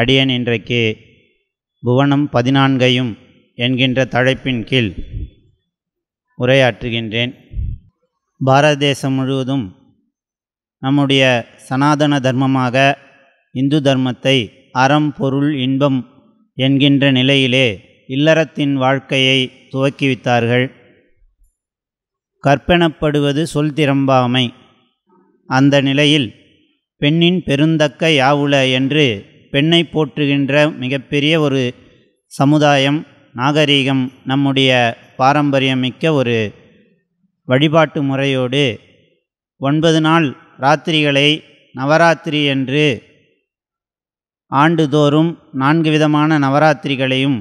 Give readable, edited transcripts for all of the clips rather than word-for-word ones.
அடியேன் இன்றைக்கு புவனம் 14 என்கின்ற தலைப்பின் கீழ் உரையாற்றுகின்றேன். பாரத தேசம் முழுவதும் நம்முடைய சனாதன தர்மமாக இந்து தர்மத்தை அறம் பொருள் இன்பம் என்கின்ற நிலையிலே இல்லறத்தின் வாழ்க்கையை துவக்கிவித்தார்கள். கற்பெனப்படுவது சொல் திறம்பாமை. அந்த நிலையில் பெண்ணின் பெருந்தக்க யாவுள என்று பெண்ணை போற்றுகின்ற மிகப்பெரிய ஒரு சமுதாயம், நாகரீகம் நம்முடைய பாரம்பரியமிக்க ஒரு வழிபாட்டு முறையோடு 9 நாள் ராத்திரிகளை நவராத்திரி என்று ஆண்டுதோறும் 4 விதமான நவராத்திரிகளையும்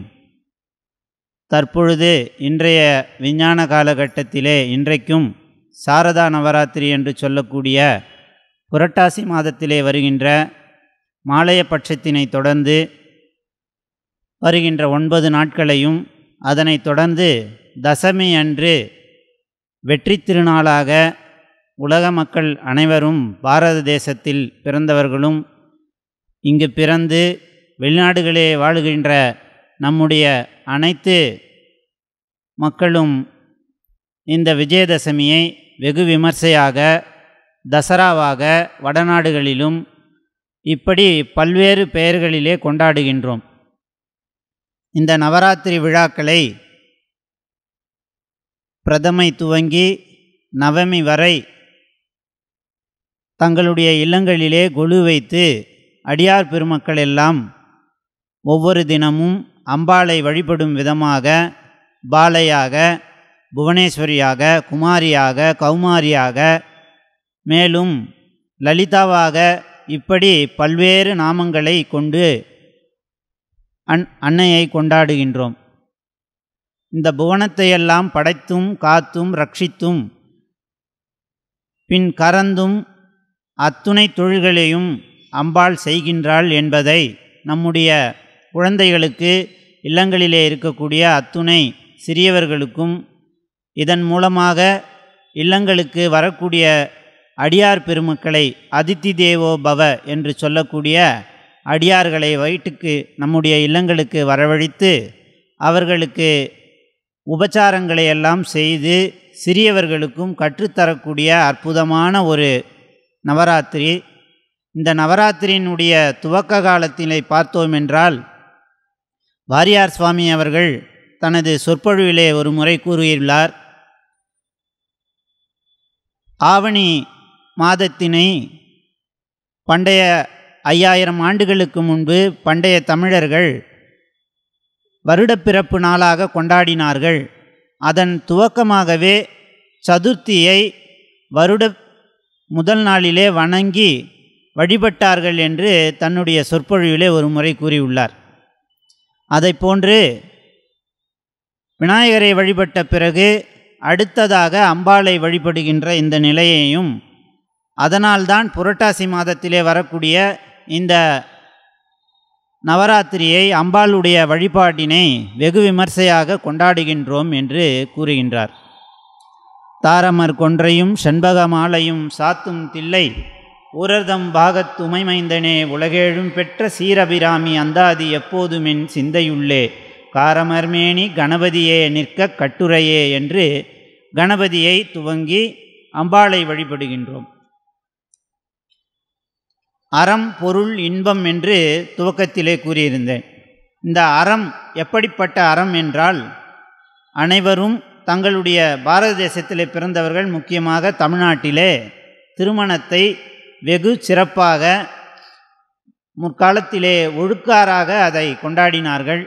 தற்பொழுது இன்றைய விஞ்ஞான காலகட்டத்திலே இன்றைக்கும் சாரதா நவராத்திரி என்று சொல்லக்கூடிய புரட்டாசி மாதத்திலே வருகின்ற மாலைய பட்சத்தினை தொடர்ந்து வருகின்ற 9 நாட்களையும் அதனைத் தொடர்ந்து தசமி அன்று வெற்றி திருநாளாக உலக மக்கள் அனைவரும் பாரத தேசத்தில் பிறந்தவர்களும் இங்கு பிறந்து வெளிநாடுகளே வாழுகின்ற நம்முடைய அனைத்து மக்களும் இந்த விஜயதசமியை வெகு விமர்சையாக தசராவாக வடநாடுகளிலும் இப்படி பல்வேறு பெயர்களிலே கொண்டாடுகின்றோம். இந்த நவராத்திரி விழாக்களை பிரதமை துவங்கி நவமி வரை தங்களுடைய இல்லங்களிலே கொலு வைத்து அடியார் பெருமக்கள் எல்லாம் ஒவ்வொரு தினமும் அம்பாளை வழிபடும் விதமாக பாலையாக, புவனேஸ்வரியாக, குமாரியாக, கௌமாரியாக, மேலும் லலிதாவாக இப்படி பல்வேறு நாமங்களை கொண்டு அன்னையை கொண்டாடுகின்றோம். இந்த புவனத்தையெல்லாம் படைத்தும் காத்தும் ரட்சித்தும் பின் கறந்தும் அத்துணை தொழில்களையும் அம்பாள் செய்கின்றாள் என்பதை நம்முடைய குழந்தைகளுக்கு, இல்லங்களிலே இருக்கக்கூடிய அத்துணை சிறியவர்களுக்கும், இதன் மூலமாக இல்லங்களுக்கு வரக்கூடிய அடியார் பெருமக்களை அதித்தி தேவோ பவ என்று சொல்லக்கூடிய அடியார்களை வயிற்றுக்கு நம்முடைய இல்லங்களுக்கு வரவழைத்து அவர்களுக்கு உபச்சாரங்களை எல்லாம் செய்து சிறியவர்களுக்கும் கற்றுத்தரக்கூடிய அற்புதமான ஒரு நவராத்திரி. இந்த நவராத்திரியினுடைய துவக்க காலத்திலே பார்த்தோம் என்றால் வாரியார் சுவாமி அவர்கள் தனது சொற்பொழிவிலே ஒரு முறை கூறியுள்ளார். ஆவணி மாதத்தினை பண்டைய 5000 ஆண்டுகளுக்கு முன்பு பண்டைய தமிழர்கள் வருடப்பிறப்பு நாளாக கொண்டாடினார்கள். அதன் துவக்கமாகவே சதுர்த்தியை வருட முதல் நாளிலே வணங்கி வழிபட்டார்கள் என்று தன்னுடைய சொற்பொழிவிலே ஒரு முறை கூறியுள்ளார். அதைப்போன்று விநாயகரை வழிபட்ட பிறகு அடுத்ததாக அம்பாளை வழிபடுகின்ற இந்த நிலையையும், அதனால்தான் புரட்டாசி மாதத்திலே வரக்கூடிய இந்த நவராத்திரியை அம்பாளுடைய வழிபாட்டினை வெகு விமர்சையாக கொண்டாடுகின்றோம் என்று கூறுகின்றார். தாரமர் கொன்றையும் செண்பக மாலையும் சாத்தும் தில்லை ஊரர்தம் பாகத்துமைமைந்தனே உலகேழும் பெற்ற சீரபிராமி அந்தாதி எப்போதுமென் சிந்தையுள்ளே காரமர்மேனி கணபதியே நிற்க கட்டுரையே என்று கணபதியை துவங்கி அம்பாளை வழிபடுகின்றோம். அறம் பொருள் இன்பம் என்று துவக்கத்திலே கூறியிருந்தேன். இந்த அறம் எப்படிப்பட்ட அறம் என்றால், அனைவரும் தங்களுடைய பாரத தேசத்திலே பிறந்தவர்கள் முக்கியமாக தமிழ்நாட்டிலே திருமணத்தை வெகு சிறப்பாக முற்காலத்திலே ஒழுக்காராக அதை கொண்டாடினார்கள்.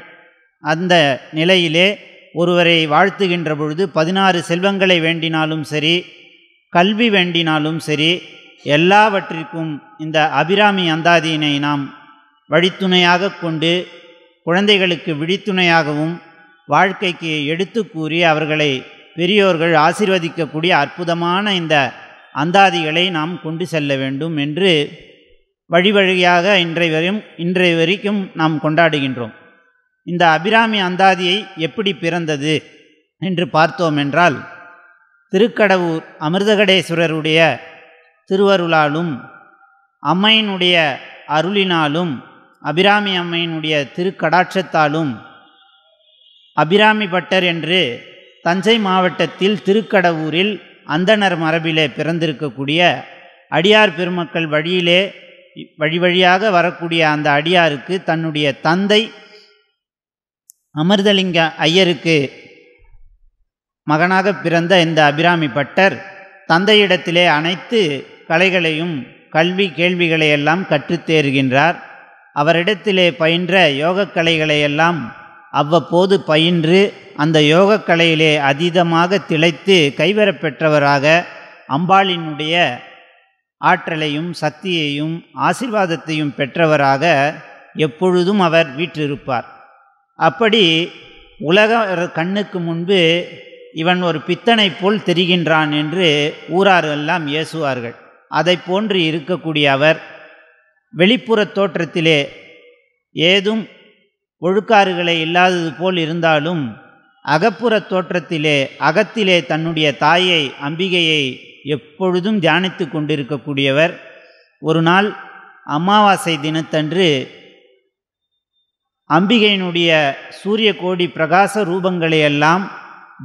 அந்த நிலையிலே ஒருவரை வாழ்த்துகின்ற பொழுது 16 செல்வங்களை வேண்டினாலும் சரி, கல்வி வேண்டினாலும் சரி, எல்லாவற்றிற்கும் இந்த அபிராமி அந்தாதியினை நாம் வழித்துணையாக கொண்டு குழந்தைகளுக்கு விழித்துணையாகவும் வாழ்க்கைக்கு எடுத்து கூறி அவர்களை பெரியோர்கள் ஆசீர்வதிக்கக்கூடிய அற்புதமான இந்த அந்தாதிகளை நாம் கொண்டு செல்ல வேண்டும் என்று வழி வழியாக இன்றைய வரைக்கும் நாம் கொண்டாடுகின்றோம். இந்த அபிராமி அந்தாதியை எப்படி பிறந்தது என்று பார்த்தோம் என்றால், திருக்கடவூர் அமிர்தகடேஸ்வரருடைய திருவருளாலும் அம்மையினுடைய அருளினாலும் அபிராமி அம்மையினுடைய திருக்கடாட்சத்தாலும் அபிராமி பட்டர் என்று தஞ்சை மாவட்டத்தில் திருக்கடவூரில் அந்தணர் மரபிலே பிறந்திருக்கக்கூடிய அடியார் பெருமக்கள் வழியிலே வழி வழியாக வரக்கூடிய அந்த அடியாருக்கு தன்னுடைய தந்தை அமிர்தலிங்க ஐயருக்கு மகனாக பிறந்த இந்த அபிராமி பட்டர் தந்தையிடத்திலே அனைத்து கலைகளையும் கல்வி கேள்விகளையெல்லாம் கற்றுத்தேறுகின்றார். அவரிடத்திலே பயின்ற யோகக்கலைகளையெல்லாம் அவ்வப்போது பயின்று அந்த யோகக்கலையிலே அதீதமாக திளைத்து கைவரப்பெற்றவராக அம்பாளினுடைய ஆற்றலையும் சக்தியையும் ஆசீர்வாதத்தையும் பெற்றவராக எப்பொழுதும் அவர் வீற்றிருப்பார். அப்படி உலக கண்ணுக்கு முன்பு இவன் ஒரு பித்தனை போல் தெரிகின்றான் என்று ஊரார் எல்லாம் ஏசுவார்கள். அதை போன்று இருக்கக்கூடிய அவர் வெளிப்புற தோற்றத்திலே ஏதும் ஒழுக்காறுகளை இல்லாதது போல் இருந்தாலும் அகப்புற தோற்றத்திலே அகத்திலே தன்னுடைய தாயை அம்பிகையை எப்பொழுதும் தியானித்து கொண்டிருக்கக்கூடியவர். ஒரு நாள் அமாவாசை தினத்தன்று அம்பிகையினுடைய சூரிய கோடி பிரகாச ரூபங்களையெல்லாம்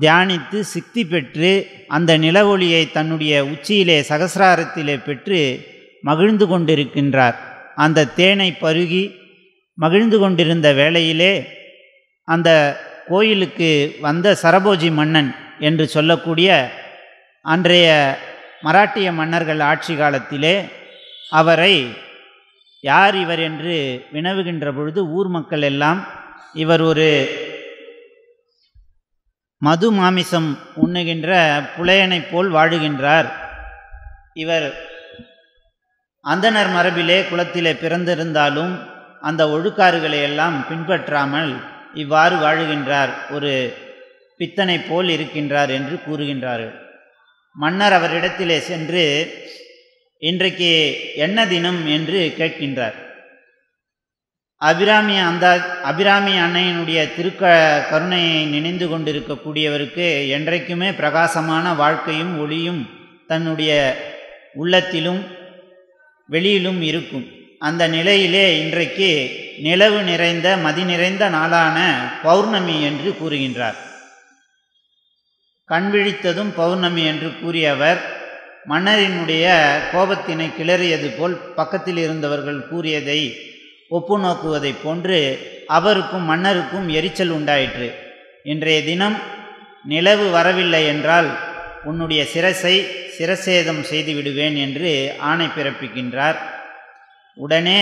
தியானித்து சித்தி பெற்று அந்த நிலவொளியை தன்னுடைய உச்சியிலே சகசிராரத்திலே பெற்று மகிழ்ந்து கொண்டிருக்கின்றார். அந்த தேனை பருகி மகிழ்ந்து கொண்டிருந்த வேளையிலே அந்த கோயிலுக்கு வந்த சரபோஜி மன்னன் என்று சொல்லக்கூடிய அன்றைய மராட்டிய மன்னர்கள் ஆட்சி காலத்திலே அவரை யார் இவர் என்று வினவுகின்ற பொழுது ஊர் மக்கள் எல்லாம் இவர் ஒரு மது மாமிசம் உண்ணுகின்ற புலையனைப் போல் வாழுகின்றார், இவர் அந்தணர் மரபிலே குலத்திலே பிறந்திருந்தாலும் அந்த ஒழுக்காறுகளை எல்லாம் பின்பற்றாமல் இவ்வாறு வாழுகின்றார், ஒரு பித்தனை போல் இருக்கின்றார் என்று கூறுகின்றார்கள். மன்னர் அவரிடத்திலே சென்று இன்றைக்கு என்ன தினம் என்று கேட்கின்றார். அபிராமி அன்னையினுடைய கருணையை நினைந்து கொண்டிருக்கக்கூடியவருக்கு என்றைக்குமே பிரகாசமான வாழ்க்கையும் ஒளியும் தன்னுடைய உள்ளத்திலும் வெளியிலும் இருக்கும். அந்த நிலையிலே இன்றைக்கு நிலவு நிறைந்த மதி நிறைந்த நாளான பௌர்ணமி என்று கூறுகின்றார். கண்விழித்ததும் பௌர்ணமி என்று கூறியவர் மன்னரினுடைய கோபத்தினை கிளறியது போல் பக்கத்தில் இருந்தவர்கள் கூறியதை ஒப்பு நோக்குவதை போன்று அவருக்கும் மன்னருக்கும் எரிச்சல் உண்டாயிற்று. இன்றைய தினம் நிலவு வரவில்லை என்றால் உன்னுடைய சிரசேதம் செய்து விடுவேன் என்று ஆணை பிறப்பிக்கின்றார். உடனே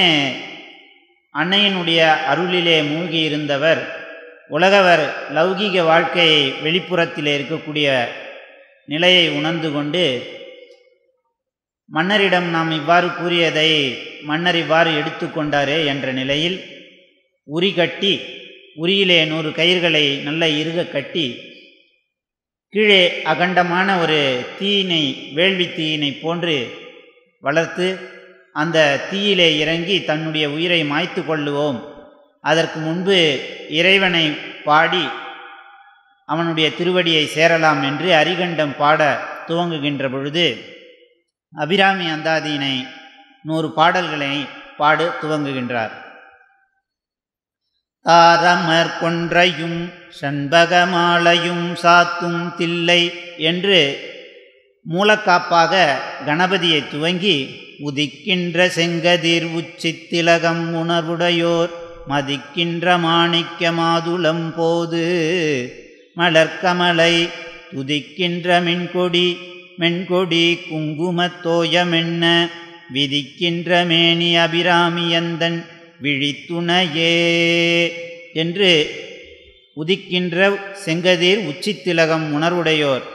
அன்னையினுடைய அருளிலே மூழ்கியிருந்தவர் உலகவர் லௌகீக வாழ்க்கையை வெளிப்புறத்திலே இருக்கக்கூடிய நிலையை உணர்ந்து கொண்டு மன்னரிடம் நாம் இவ்வாறு கூறியதை மன்னர் இவ்வாறு எடுத்துக்கொண்டாரே என்ற நிலையில் உரி கட்டி உரியிலே 100 கயிர்களை நல்ல இறுக கட்டி கீழே அகண்டமான ஒரு தீயினை வேள்வி தீயினை போன்று வளர்த்து அந்த தீயிலே இறங்கி தன்னுடைய உயிரை மாய்த்து கொள்ளுவோம், அதற்கு முன்பு இறைவனை பாடி அவனுடைய திருவடியை சேரலாம் என்று அரிகண்டம் பாட துவங்குகின்ற பொழுது அபிராமி அந்தாதியினை 100 பாடல்களை பாட துவங்குகின்றார். தாரமர் கொன்றையும் சண்பகமாலையும் சாத்தும் தில்லை என்று மூலக்காப்பாக கணபதியை துவங்கி உதிக்கின்ற செங்கதிர் உச்சித்திலகம் உணர்வுடையோர் மதிக்கின்ற மாணிக்க மாதுளம் போது மலர்கமலை துதிக்கின்ற மென்கொடி குங்குமத்தோயமென்ன விதிக்கின்ற மேனி அபிராமியந்தன் விழித்துணையே என்று உதிக்கின்ற செங்கதிர் உச்சித்திலகம் உணர்வுடையோர்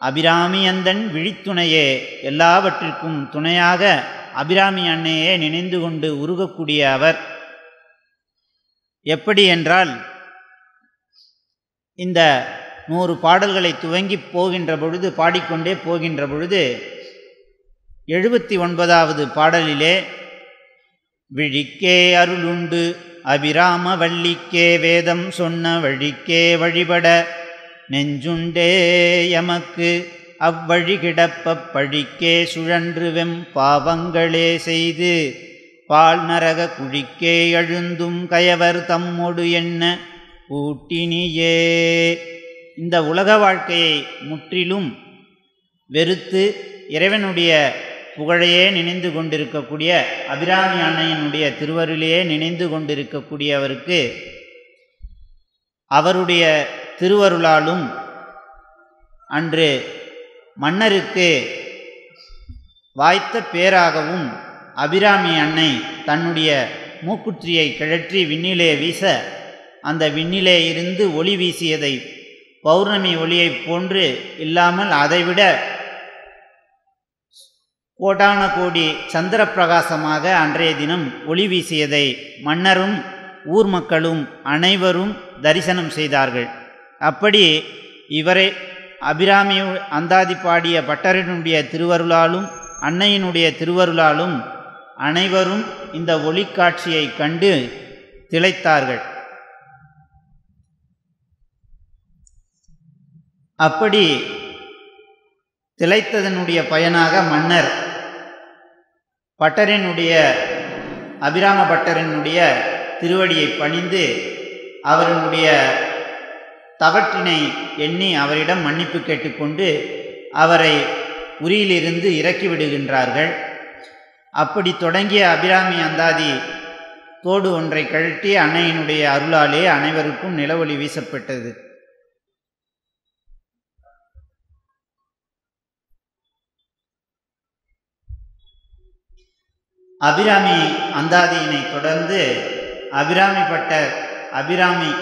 அபிராமியந்தன் விழித்துணையே, எல்லாவற்றிற்கும் துணையாக அபிராமி அன்னையே நினைந்து கொண்டு உருகக்கூடிய அவர் எப்படி என்றால் இந்த 100 பாடல்களை துவங்கி போகின்ற பொழுது பாடிக்கொண்டே போகின்ற பொழுது 79வது பாடலிலே விழிக்கே அருளுண்டு அபிராம வள்ளிக்கே வேதம் சொன்ன வழிக்கே வழிபட நெஞ்சுண்டே எமக்கு அவ்வழி கிடப்ப பழிக்கே சுழன்று பாவங்களே செய்து பால் நரக குழிக்கே எழுந்தும் கயவர் தம்மொடு என்ன கூட்டினியே. இந்த உலக வாழ்க்கையை முற்றிலும் வெறுத்து இறைவனுடைய புகழையே நினைந்து கொண்டிருக்கக்கூடிய அபிராமி அன்னையினுடைய திருவருளையே நினைந்து கொண்டிருக்கக்கூடியவருக்கு அவருடைய திருவருளாலும் அன்று மன்னருக்கு வாய்த்த பேராகவும் அபிராமி அன்னை தன்னுடைய மூக்குற்றியை கிழற்றி விண்ணிலே வீச அந்த விண்ணிலே இருந்து ஒளி வீசியதை பௌர்ணமி ஒளியைப் போன்று இல்லாமல் அதைவிட கோடான கோடி சந்திர பிரகாசமாக அன்றைய தினம் ஒளி வீசியதை மன்னரும் ஊர் மக்களும் அனைவரும் தரிசனம் செய்தார்கள். அப்படி இவரை அபிராமி அந்தாதி பாடிய பட்டரினுடைய திருவருளாலும் அன்னையினுடைய திருவருளாலும் அனைவரும் இந்த ஒளிக்காட்சியை கண்டு திளைத்தார்கள். அப்படி திளைத்ததனுடைய பயனாக மன்னர் பட்டரினுடைய அபிராம பட்டரினுடைய திருவடியை பணிந்து அவருடைய தவற்றினை எண்ணி அவரிடம் மன்னிப்பு கேட்டுக்கொண்டு அவரை உரியிலிருந்து இறக்கிவிடுகின்றார்கள். அப்படி தொடங்கிய அபிராமி அந்தாதி தோடு ஒன்றை கழட்டி அன்னையினுடைய அருளாலே அனைவருக்கும் நிலவொளி வீசப்பட்டது. அபிராமி அந்தாதியினை தொடர்ந்து அபிராமி பட்டர் அபிராமி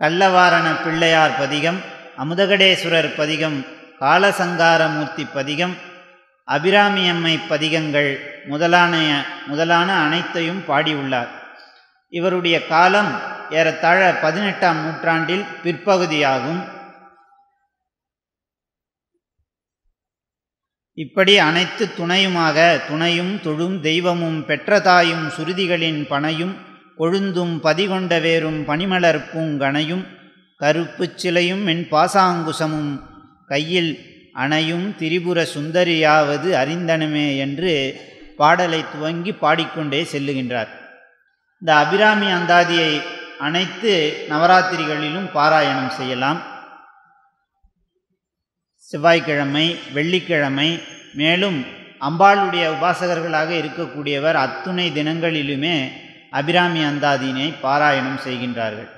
கள்ளவாரண பிள்ளையார் பதிகம், அமுதகடேஸ்வரர் பதிகம், காலசங்காரமூர்த்தி பதிகம், அபிராமியம்மை பதிகங்கள் முதலான அனைத்தையும் பாடியுள்ளார். இவருடைய காலம் ஏறத்தாழ 18ஆம் நூற்றாண்டில் பிற்பகுதியாகும். இப்படி அனைத்து துணையும் தொழும் தெய்வமும் பெற்றதாயும் சுருதிகளின் பனையும் கொழுந்தும் பதிகொண்ட வேரும் பனிமலர் பூங்கணையும் கருப்புச் சிலையும் மென் பாசாங்குசமும் கையில் அணையும் திரிபுர சுந்தரியாவது அறிந்தனமே என்று பாடலை துவங்கி பாடிக்கொண்டே செல்லுகின்றார். இந்த அபிராமி அந்தாதியை அனைத்து நவராத்திரிகளிலும் பாராயணம் செய்யலாம். செவ்வாய்க்கிழமை, வெள்ளிக்கிழமை, மேலும் அம்பாளுடைய உபாசகர்களாக இருக்கக்கூடியவர் அத்துணை தினங்களிலுமே அபிராமி அந்தாதியினை பாராயணம் செய்கின்றார்கள்.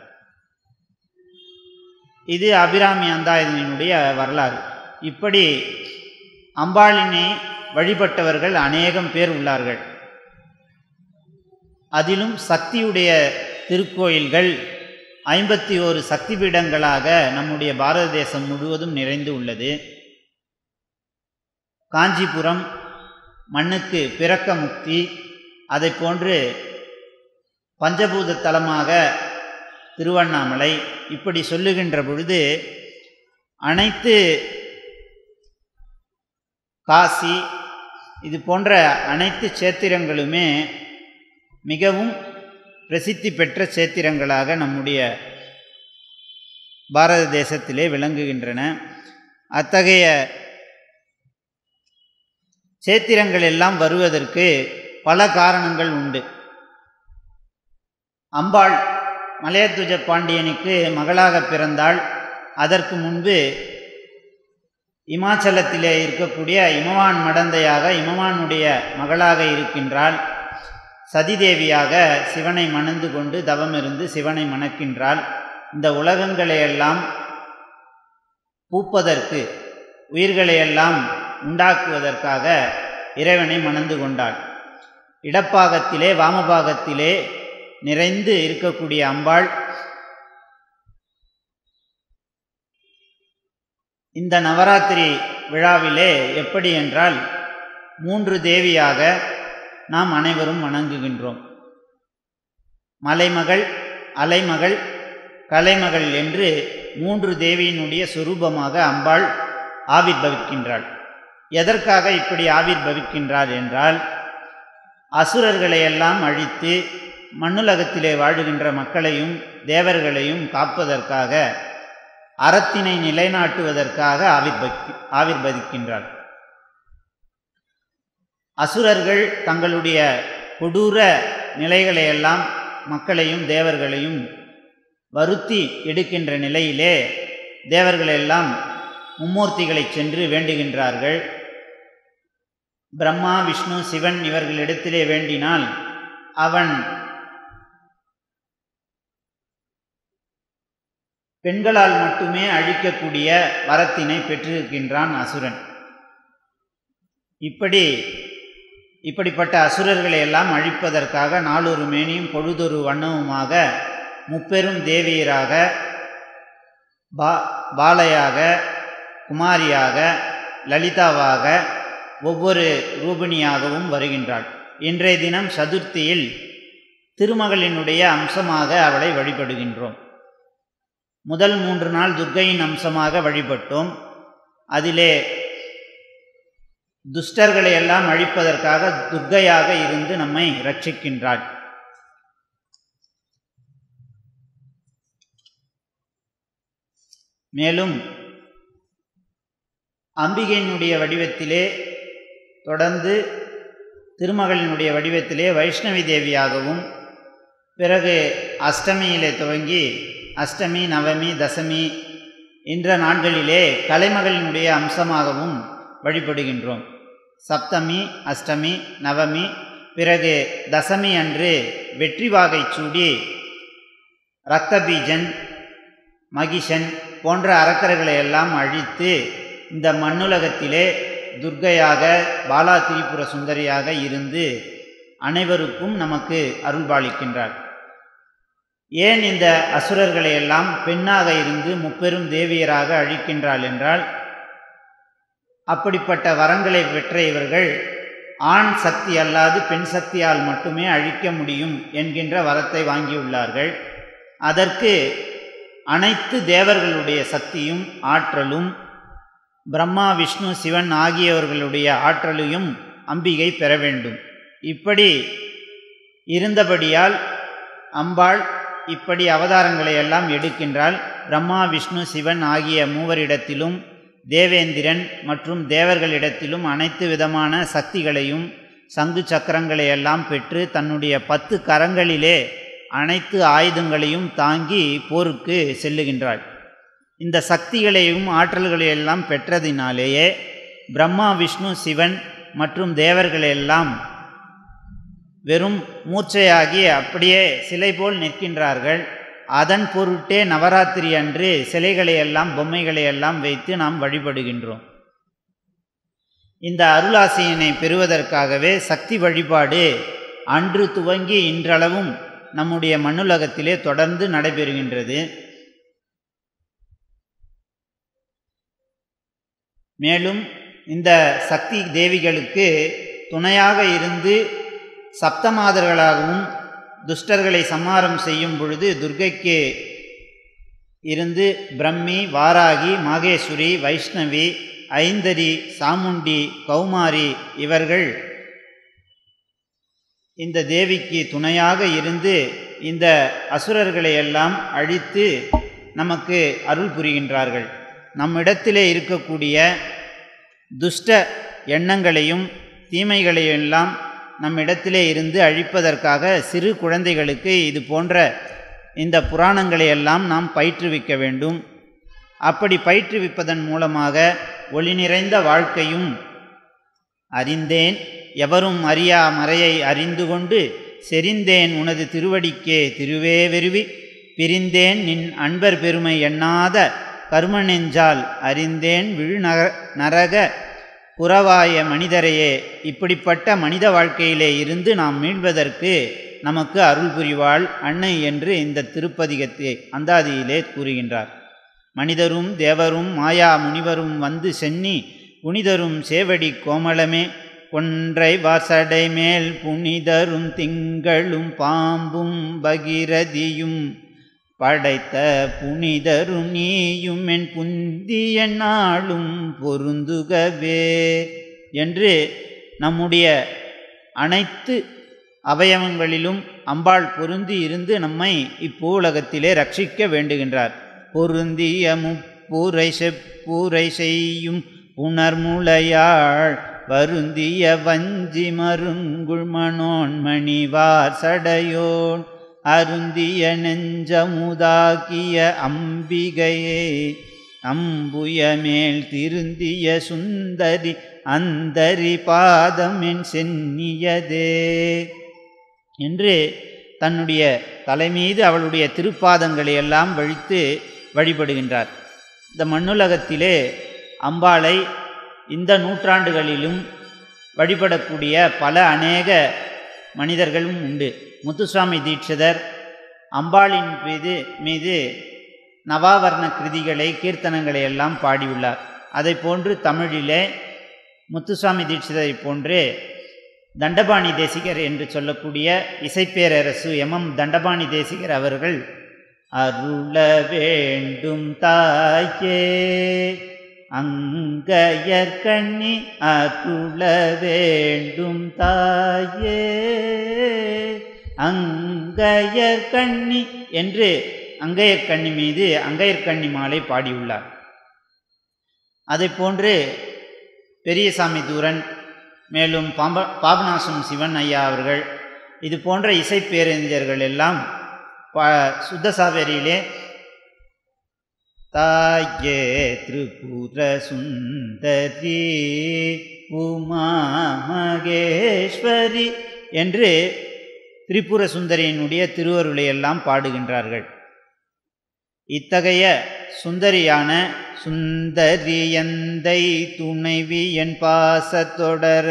இது அபிராமி அந்தாதியினுடைய வரலாறு. இப்படி அம்பாளினை வழிபட்டவர்கள் அநேகம் பேர் உள்ளார்கள். அதிலும் சக்தியுடைய திருக்கோயில்கள் 51 சக்தி பீடங்களாக நம்முடைய பாரத தேசம் முழுவதும் நிறைந்து உள்ளது. காஞ்சிபுரம் மண்ணுக்கு பிறக்க முக்தி, அதை போன்று பஞ்சபூத தலமாக திருவண்ணாமலை, இப்படி சொல்லுகின்ற பொழுது அனைத்து காசி இது போன்ற அனைத்து சேத்திரங்களுமே மிகவும் பிரசித்தி பெற்ற சேத்திரங்களாக நம்முடைய பாரத தேசத்திலே விளங்குகின்றன. அத்தகைய சேத்திரங்கள் எல்லாம் வருவதற்கு பல காரணங்கள் உண்டு. அம்பாள் மலையத்துவஜ பாண்டியனுக்கு மகளாக பிறந்தாள். அதற்கு முன்பு இமாச்சலத்திலே இருக்கக்கூடிய இமவான் மடந்தையாக இமவானுடைய மகளாக இருக்கின்றாள். சதிதேவியாக சிவனை மணந்து கொண்டு தவமிருந்து சிவனை மணக்கின்றாள். இந்த உலகங்களையெல்லாம் பூப்பதற்கு, உயிர்களையெல்லாம் உண்டாக்குவதற்காக இறைவனை மணந்து கொண்டாள். இடப்பாகத்திலே வாமபாகத்திலே நிறைந்து இருக்கக்கூடிய அம்பாள் இந்த நவராத்திரி விழாவிலே எப்படி என்றால் 3 தேவியாக நாம் அனைவரும் வணங்குகின்றோம். மலைமகள், அலைமகள், கலைமகள் என்று 3 தேவியினுடைய சுரூபமாக அம்பாள் ஆவிர்பவிக்கின்றாள். எதற்காக இப்படி ஆவிர்பவிக்கின்றாள் என்றால், அசுரர்களையெல்லாம் அழித்து மண்ணுலகத்திலே வாழுகின்ற மக்களையும் தேவர்களையும் காப்பதற்காக, அறத்தினை நிலைநாட்டுவதற்காக ஆவிர்பவிக்கின்றாள். அசுரர்கள் தங்களுடைய கொடூர நிலைகளையெல்லாம் மக்களையும் தேவர்களையும் வருத்தி எடுக்கின்ற நிலையிலே தேவர்களெல்லாம் மும்மூர்த்திகளை சென்று வேண்டுகின்றார்கள். பிரம்மா, விஷ்ணு, சிவன் இவர்களிடத்திலே வேண்டினால் அவன் பெண்களால் மட்டுமே அழிக்கக்கூடிய வரத்தினை பெற்றிருக்கின்றான் அசுரன். இப்படிப்பட்ட அசுரர்களை எல்லாம் அழிப்பதற்காக நாளொரு மேனியும் பொழுதொரு வண்ணமுமாக முப்பெரும் தேவியராக, பாலையாக, குமாரியாக, லலிதாவாக, ஒவ்வொரு ரூபிணியாகவும் வருகின்றாள். இன்றைய தினம் சதுர்த்தியில் திருமகளினுடைய அம்சமாக அவளை வழிபடுகின்றோம். முதல் 3 நாள் துர்க்கையின் அம்சமாக வழிபட்டோம். அதிலே துஷ்டர்களை எல்லாம் அழிப்பதற்காக துர்க்கையாக இருந்து நம்மை ரட்சிக்கின்றாள். மேலும் அம்பிகையினுடைய வடிவத்திலே தொடர்ந்து திருமகளினுடைய வடிவத்திலே வைஷ்ணவி தேவியாகவும், பிறகு அஷ்டமியிலே துவங்கி அஷ்டமி, நவமி, தசமி என்ற நாட்களிலே கலைமகளினுடைய அம்சமாகவும் வழிபடுகின்றோம். சப்தமி, அஷ்டமி, நவமி, பிறகு தசமி அன்று வெற்றி வாகை சூடி இரத்தபீஜன், மகிஷன் போன்ற அரக்கர்களை எல்லாம் அழித்து இந்த மண்ணுலகத்திலே துர்க்கையாக, பாலா திரிபுர சுந்தரியாக இருந்து அனைவருக்கும் நமக்கு அருள்பாலிக்கின்றார். ஏன் இந்த அசுரர்களை எல்லாம் பெண்ணாக இருந்து முப்பெரும் தேவியராக அழிக்கின்றாள் என்றால், அப்படிப்பட்ட வரங்களை பெற்ற இவர்கள் ஆண் சக்தி அல்லாது பெண் சக்தியால் மட்டுமே அழிக்க முடியும் என்கின்ற வரத்தை வாங்கியுள்ளார்கள். அதற்கு அனைத்து தேவர்களுடைய சக்தியும் ஆற்றலும், பிரம்மா, விஷ்ணு, சிவன் ஆகியவர்களுடைய ஆற்றலையும் அம்பிகை பெற வேண்டும். இப்படி இருந்தபடியால் அம்பாள் இப்படி அவதாரங்களை எல்லாம் எடுக்கின்றாள். பிரம்மா, விஷ்ணு, சிவன் ஆகிய மூவரிடத்திலும், தேவேந்திரன் மற்றும் தேவர்களிடத்திலும் அனைத்து விதமான சக்திகளையும் சங்கு சக்கரங்களையெல்லாம் பெற்று தன்னுடைய 10 கரங்களிலே அனைத்து ஆயுதங்களையும் தாங்கி போருக்கு செல்லுகின்றாள். இந்த சக்திகளையும் ஆற்றல்களையெல்லாம் பெற்றதினாலேயே பிரம்மா, விஷ்ணு, சிவன் மற்றும் தேவர்களெல்லாம் வெறும் மூர்ச்சையாகி அப்படியே சிலை போல் நிற்கின்றார்கள். அதன் பொருட்டே நவராத்திரி அன்று சிலைகளையெல்லாம், பொம்மைகளையெல்லாம் வைத்து நாம் வழிபடுகின்றோம். இந்த அருளாசியினை பெறுவதற்காகவே சக்தி வழிபாடு அன்று துவங்கி இன்றளவும் நம்முடைய மண்ணுலகத்திலே தொடர்ந்து நடைபெறுகின்றது. மேலும் இந்த சக்தி தேவிகளுக்கு துணையாக இருந்து சப்தமாதர்களாகவும் துஷ்டர்களை சம்ஹாரம் செய்யும் பொழுது துர்க்கைக்கு இருந்து பிரம்மி, வாராகி, மாகேஸ்வரி, வைஷ்ணவி, ஐந்தரி, சாமுண்டி, கௌமாரி இவர்கள் இந்த தேவிக்கு துணையாக இருந்து இந்த அசுரர்களை எல்லாம் அழித்து நமக்கு அருள் புரிகின்றார்கள். நம்மிடத்திலே இருக்கக்கூடிய துஷ்ட எண்ணங்களையும் தீமைகளையும் எல்லாம் நம்மிடத்திலே இருந்து அழிப்பதற்காக சிறு குழந்தைகளுக்கு இது போன்ற இந்த புராணங்களை எல்லாம் நாம் பயிற்றுவிக்க வேண்டும். அப்படி பயிற்றுவிப்பதன் மூலமாக ஒளி நிறைந்த வாழ்க்கையும், அறிந்தேன் எவரும் அறியா மறையை அறிந்து கொண்டு செறிந்தேன் உனது திருவடிக்கே திருவே வெறுவி பிரிந்தேன் நின் அன்பர் பெருமை எண்ணாத கர்ம நெஞ்சால் அறிந்தேன் நரக புறவாய மனிதரையே, இப்படிப்பட்ட மனித வாழ்க்கையிலே இருந்து நாம் மீள்வதற்கு நமக்கு அருள் புரிவாள் அன்னை என்று இந்த திருப்பதிகத்தை அந்தாதியிலே கூறுகின்றார். மனிதரும் தேவரும் மாயா முனிவரும் வந்து சென்னி புனிதரும் சேவடி கோமளமே கொன்றை வாசடை மேல் புனிதரும் திங்களும் பாம்பும் பகிரதியும் படைத்த புனிதரும் நீயும் என் புந்திய நாளும் பொருந்துகவே என்று நம்முடைய அனைத்து அவயவங்களிலும் அம்பாள் பொருந்தி இருந்து நம்மை இப்பூலகத்திலே ரட்சிக்க வேண்டுகின்றார். பொருந்திய முப்பூரை செப்பூரை செய்யும் புணர்முளையாள் வருந்திய வஞ்சி மருங்குள் மணோன்மணிவார் சடையோன் அருந்திய நெஞ்சமுதாக்கிய அம்பிகையே அம்புய மேல் திருந்திய சுந்தரி அந்தரி பாதம் என் சென்னியதே என்று தன்னுடைய தலைமீது அவளுடைய திருப்பாதங்களை எல்லாம் வழித்து வழிபடுகின்றார். இந்த மண்ணுலகத்திலே அம்பாளை இந்த நூற்றாண்டுகளிலும் வழிபடக்கூடிய பல அநேக மனிதர்களும் உண்டு. முத்துசுவாமி தீட்சிதர் அம்பாளின் மீது நவாவர்ண கிருதிகளை கீர்த்தனங்களை எல்லாம் பாடியுள்ளார். அதை போன்று தமிழிலே முத்துசுவாமி தீட்சிதரை போன்றே தண்டபாணி தேசிகர் என்று சொல்லக்கூடிய இசைப்பேரரசு எம் தண்டபாணி தேசிகர் அவர்கள் அருள வேண்டும் தாயே அங்கையர்கண்ணி அருள வேண்டும் தாயே அங்கையர்கண்ணி என்று அங்கையர்கண்ணி மீது அங்கையர்கண்ணி மாலை பாடியுள்ளார். அதை போன்று பெரியசாமி தூரன் மேலும் பாபநாசம் சிவன் ஐயா அவர்கள் இது போன்ற இசைப்பேரறிஞர்கள் எல்லாம் சுத்தசாவேரியிலே தாயே திரிபுர சுந்தரி உமா மகேஸ்வரி என்று திரிபுர சுந்தரியினுடைய திருவருளை எல்லாம் பாடுகின்றார்கள். இத்தகைய சுந்தரியான சுந்தரியந்தை துணைவி என் பாசத்தொடரையெல்லாம்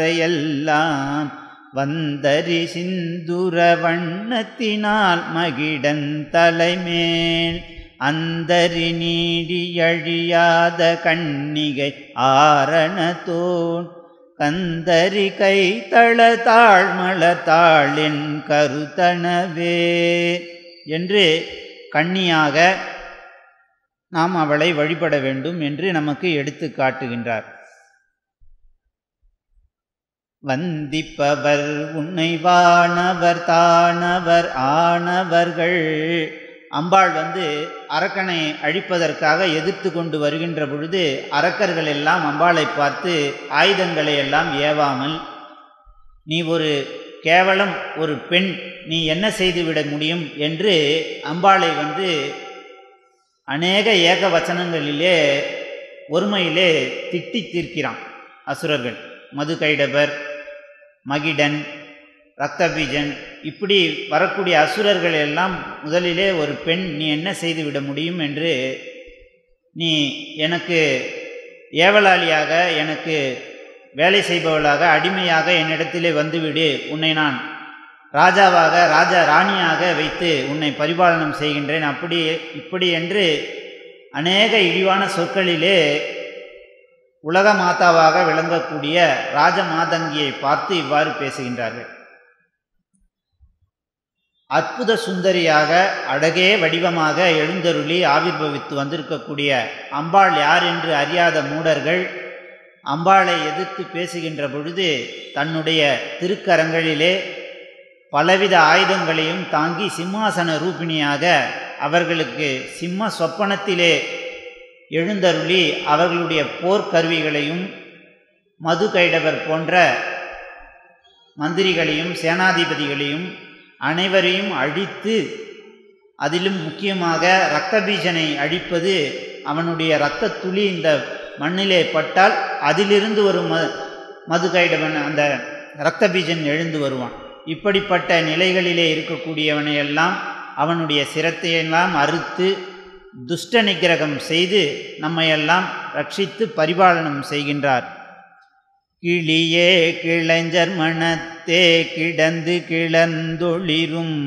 வந்தரி சிந்துர வண்ணத்தினால் மகிடன் தலைமேல் அந்தரி நீடி அழியாத கண்ணிகை ஆரணத்தோன் கந்தரி கைத்தள தாழ்மள தாளின் கருத்தனவே என்று கண்ணியாக நாம் அவளை வழிபட வேண்டும் என்று நமக்கு எடுத்து காட்டுகின்றார். வந்திப்பவர் உன்னை வானவர் தானவர் ஆனவர்கள். அம்பாள் அரக்கனை அழிப்பதற்காக எதிர்த்து கொண்டு வருகின்ற பொழுது அரக்கர்கள் எல்லாம் அம்பாளை பார்த்து ஆயுதங்களை எல்லாம் ஏவாமல், நீ ஒரு கேவலம் ஒரு பெண், நீ என்ன செய்துவிட முடியும் என்று அம்பாளை அநேக ஏக வச்சனங்களிலே ஒருமையிலே திட்டி தீர்க்கிறான் அசுரர்கள். மதுகைடபர், மகிடன், ரக்தபீஜன் இப்படி வரக்கூடிய அசுரர்கள் எல்லாம் முதலிலே ஒரு பெண் நீ என்ன செய்துவிட முடியும் என்று, நீ எனக்கு ஏவலாளியாக எனக்கு வேலை செய்பவளாக அடிமையாக என்னிடத்திலே வந்துவிடு, உன்னை நான் ராஜாவாக ராணியாக வைத்து உன்னை பரிபாலனம் செய்கின்றேன், அப்படி இப்படி என்று அநேக இழிவான சொற்களிலே உலக மாதாவாக விளங்கக்கூடிய ராஜமாதங்கியை பார்த்து இவ்வாறு பேசுகின்றார்கள். அற்புத சுந்தரியாக அழகே வடிவமாக எழுந்தருளி ஆவிர்பவித்து வந்திருக்கக்கூடிய அம்பாள் யார் என்று அறியாத மூடர்கள் அம்பாளை எதிர்த்து பேசுகின்ற பொழுது தன்னுடைய திருக்கரங்களிலே பலவித ஆயுதங்களையும் தாங்கி சிம்மாசன ரூபிணியாக அவர்களுக்கு சிம்ம சொப்பனத்திலே எழுந்தருளி அவர்களுடைய போர்க்கருவிகளையும் மதுகைடவர் போன்ற மந்திரிகளையும் சேனாதிபதிகளையும் அனைவரையும் அழித்து, அதிலும் முக்கியமாக இரத்தபீஜனை அழிப்பது, அவனுடைய இரத்த துளி இந்த மண்ணிலே பட்டால் அதிலிருந்து ஒரு மதுகைடவன் அந்த இரத்தபீஜன் எழுந்து வருவான். இப்படிப்பட்ட நிலைகளிலே இருக்கக்கூடியவனையெல்லாம் அவனுடைய சிரத்தையெல்லாம் அறுத்து துஷ்ட நிகிரகம் செய்து நம்மையெல்லாம் ரட்சித்து பரிபாலனம் செய்கின்றார். கிளியே கிளைஞர் மனத்தே கிடந்து கிளந்தொளிரும்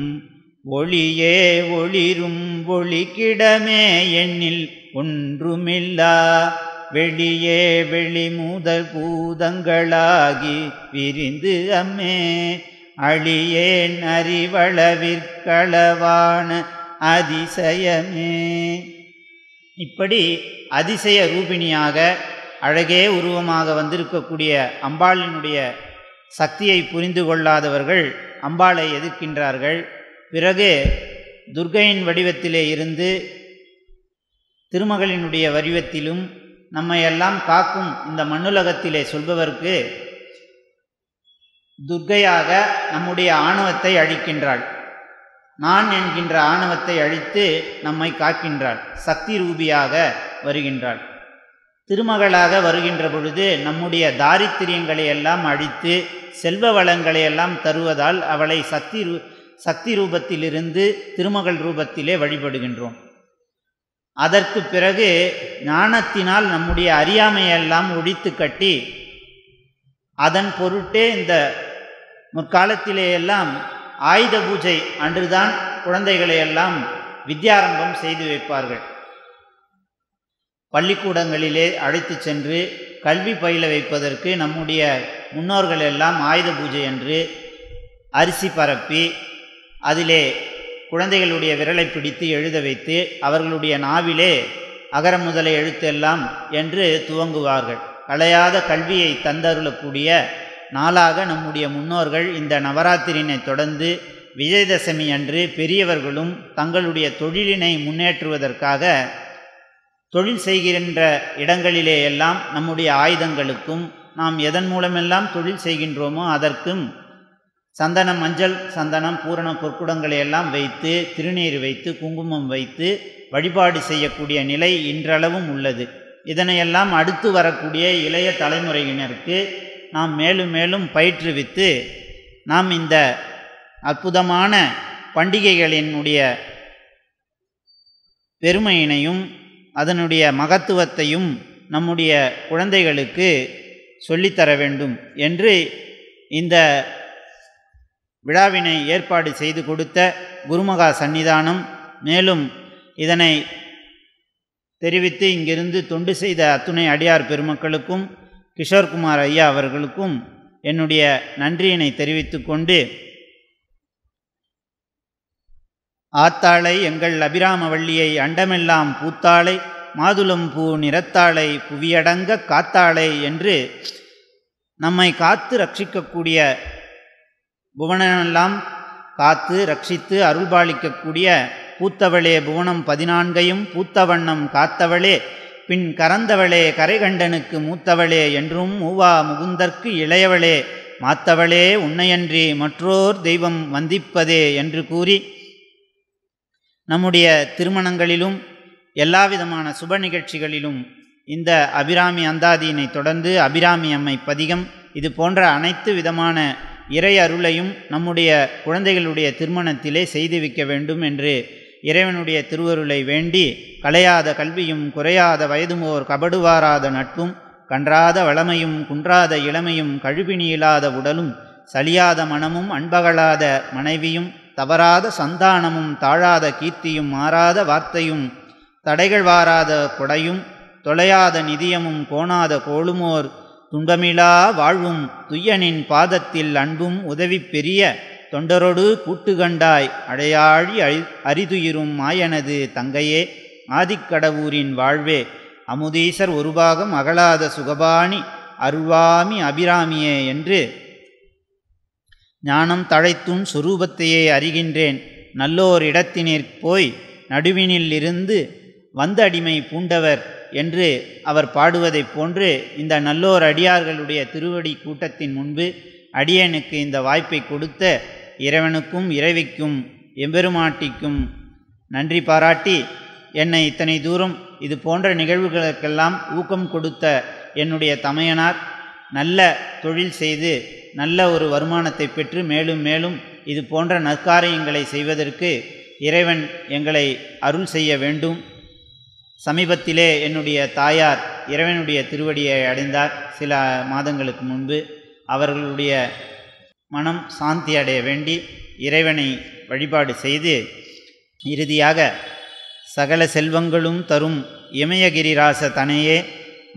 ஒளியே ஒளிரும் ஒளிக்கிடமே எண்ணில் ஒன்றுமில்லா வெளியே வெளி முதல் பூதங்களாகி விரிந்து அம்மே அழியேன் அறிவளவிற்களவான அதிசயமே. இப்படி அதிசய ரூபிணியாக அழகே உருவமாக வந்திருக்கக்கூடிய அம்பாளினுடைய சக்தியை புரிந்து கொள்ளாதவர்கள் அம்பாளை எதிர்க்கின்றார்கள். பிறகு துர்க்கையின் வடிவத்திலே இருந்து திருமகளினுடைய வடிவத்திலும் நம்மை எல்லாம் காக்கும் இந்த மண்ணுலகத்திலே சொல்பவருக்கு துர்க்கையாக நம்முடைய ஆணவத்தை அழிக்கின்றாள். நான் என்கின்ற ஆணவத்தை அழித்து நம்மை காக்கின்றாள். சக்தி ரூபியாக வருகின்றாள். திருமகளாக வருகின்ற பொழுது நம்முடைய தாரித்திரியங்களை எல்லாம் அழித்து செல்வ வளங்களை எல்லாம் தருவதால் அவளை சக்தி ரூபத்திலிருந்து திருமகள் ரூபத்திலே வழிபடுகின்றோம். அதற்கு பிறகு ஞானத்தினால் நம்முடைய அறியாமையெல்லாம் ஒழித்து கட்டி அதன் பொருட்டே இந்த முற்காலத்திலே எல்லாம் ஆயுத பூஜை அன்றுதான் குழந்தைகளை எல்லாம் வித்யாரம்பம் செய்து வைப்பார்கள். பள்ளிக்கூடங்களிலே அழைத்து சென்று கல்வி பயில வைப்பதற்கு நம்முடைய முன்னோர்கள் எல்லாம் ஆயுத பூஜை அன்று அரிசி பரப்பி அதிலே குழந்தைகளுடைய விரலை பிடித்து எழுத வைத்து அவர்களுடைய நாவிலே அகர முதல எழுத்தெல்லாம் என்று துவங்குவார்கள். கலையாத கல்வியை தந்தருளக்கூடிய நாளாக நம்முடைய முன்னோர்கள் இந்த நவராத்திரியினை தொடர்ந்து விஜயதசமி அன்று பெரியவர்களும் தங்களுடைய தொழிலினை முன்னேற்றுவதற்காக தொழில் செய்கின்ற இடங்களிலே எல்லாம் நம்முடைய ஆயுதங்களுக்கும் நாம் எதன் மூலமெல்லாம் தொழில் செய்கின்றோமோ அதற்கும் சந்தனம், மஞ்சள், சந்தனம், பூரண பொற்குடங்களை எல்லாம் வைத்து திருநீர் வைத்து குங்குமம் வைத்து வழிபாடு செய்யக்கூடிய நிலை இன்றளவும் உள்ளது. இதனையெல்லாம் அடுத்து வரக்கூடிய இளைய தலைமுறையினருக்கு நாம் மேலும் மேலும் பயிற்றுவித்து நாம் இந்த அற்புதமான பண்டிகைகளினுடைய பெருமையினையும் அதனுடைய மகத்துவத்தையும் நம்முடைய குழந்தைகளுக்கு சொல்லித்தர வேண்டும் என்று இந்த விழாவினை ஏற்பாடு செய்து கொடுத்த குருமகா சன்னிதானம், மேலும் இதனை தெரிவித்து இங்கிருந்து தொண்டு செய்த அத்துணை அடியார் பெருமக்களுக்கும் கிஷோர்குமார் ஐயா அவர்களுக்கும் என்னுடைய நன்றியினை தெரிவித்து கொண்டு, ஆத்தாளை எங்கள் அபிராமவள்ளியை அண்டமெல்லாம் பூத்தாளை மாதுளம் பூ நிறத்தாளை புவியடங்க காத்தாளை என்று நம்மை காத்து ரட்சிக்கக்கூடிய புவனமெல்லாம் காத்து ரட்சித்து அருள்பாலிக்கக்கூடிய பூத்தவளே புவனம் 14ஐயும் பூத்தவண்ணம் காத்தவளே பின் கறந்தவளே கரைகண்டனுக்கு மூத்தவளே என்றும் மூவா முகுந்தற்கு இளையவளே மாத்தவளே உன்னையன்றி மற்றோர் தெய்வம் வந்திப்பதே என்று கூறி நம்முடைய திருமணங்களிலும் எல்லாவிதமான சுப நிகழ்ச்சிகளிலும் இந்த அபிராமி அந்தாதியினை தொடர்ந்து அபிராமி அம்மை பதிகம் இது போன்ற அனைத்து விதமான இறை அருளையும் நம்முடைய குழந்தைகளுடைய திருமணத்திலே செய்து வைக்க வேண்டும் என்று இறைவனுடைய திருவருளை வேண்டி, கலையாத கல்வியும் குறையாத வயதுமோர் கபடுவாராத நட்பும் கன்றாத வளமையும் குன்றாத இளமையும் கழுபினி இல்லாத உடலும் சலியாத மனமும் அன்பகலாத மனைவியும் தவறாத சந்தானமும் தாழாத கீர்த்தியும் மாறாத வார்த்தையும் தடைகள் வாராத கொடையும் தொலையாத நிதியமும் கோணாத கோளுமோர் துன்பமிலா வாழ்வும் துய்யனின் பாதத்தில் அன்பும் உதவி பெரிய தொண்டரொடு கூட்டுகண்டாய் அடையாழி அரிதுயிரும் மாயனது தங்கையே ஆதிக்கடவூரின் வாழ்வே அமுதீசர் ஒருபாகம் அகலாத சுகபாணி அருள்வாமி அபிராமியே என்று ஞானம் தழைத்தும் சுரூபத்தையே அறிகின்றேன் நல்லோர் இடத்தினிற் போய் நடுவினில் இருந்து வந்த அடிமை பூண்டவர் என்று அவர் பாடுவதைப் போன்று இந்த நல்லோர் அடியார்களுடைய திருவடி கூட்டத்தின் முன்பு அடியனுக்கு இந்த வாய்ப்பை கொடுத்த இறைவனுக்கும் இறைவிக்கும் எம்பெருமாட்டிக்கும் நன்றி பாராட்டி, என்னை இத்தனை தூரம் இது போன்ற நிகழ்வுகளுக்கெல்லாம் ஊக்கம் கொடுத்த என்னுடைய தமையனார் நல்ல தொழில் செய்து நல்ல ஒரு வருமானத்தை பெற்று மேலும் மேலும் இது போன்ற நற்காரியங்களை செய்வதற்கு இறைவன் எங்களை அருள் செய்ய வேண்டும். சமீபத்திலே என்னுடைய தாயார் இறைவனுடைய திருவடியை அடைந்தார். சில மாதங்களுக்கு முன்பு அவர்களுடைய மனம் சாந்தி அடைய வேண்டி இறைவனை வழிபாடு செய்து இறுதியாக சகல செல்வங்களும் தரும் இமயகிரிராச தனையே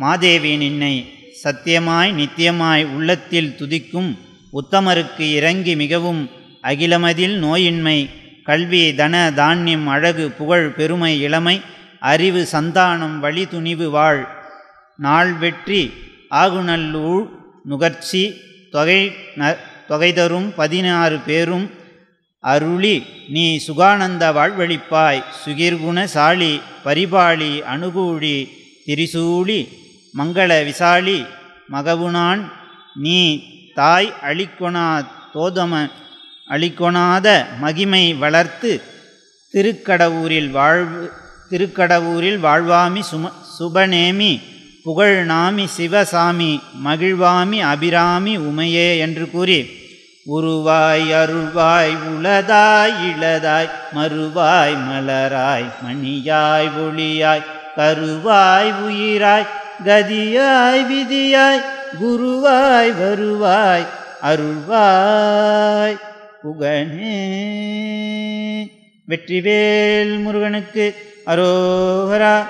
மாதேவி நின்னை சத்தியமாய் நித்தியமாய் உள்ளத்தில் துதிக்கும் உத்தமருக்கு இறங்கி மிகவும் அகிலமதில் நோயின்மை கல்வி தன தானியம் அழகு புகழ் பெருமை இளமை அறிவு சந்தானம் வழி துணிவு வாழ் நாள் வெற்றி ஆகுநல்லூழ் நுகர்ச்சி தொகைதரும் 16 பேரும் அருளி நீ சுகானந்த வாழ்வழிப்பாய் சுகிர்குண சாலி பரிபாளி அணுகூழி திரிசூழி மங்கள விசாலி மகவுனான் நீ தாய் அழிக்கொணா தோதம அழிக்கொணாத மகிமை வளர்த்து திருக்கடவூரில் வாழ்வாமி சுபநேமி புகழ்நாமி சிவசாமி மகிழ்வாமி அபிராமி உமையே என்று கூறி உருவாய் அருள்வாய் உளதாய் இளதாய் மறுவாய் மலராய் மணியாய் ஒளியாய் கருவாய் உயிராய் கதியாய் விதியாய் குருவாய் வருவாய் அருள்வாய் புகனே. வெற்றிவேல் முருகனுக்கு அரோகரா.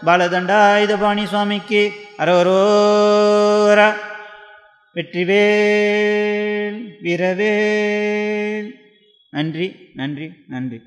பாலதண்டாயுதபாணி சுவாமிக்கு அரோகரா. வெற்றிவேல் வீரவேல். நன்றி நன்றி நன்றி.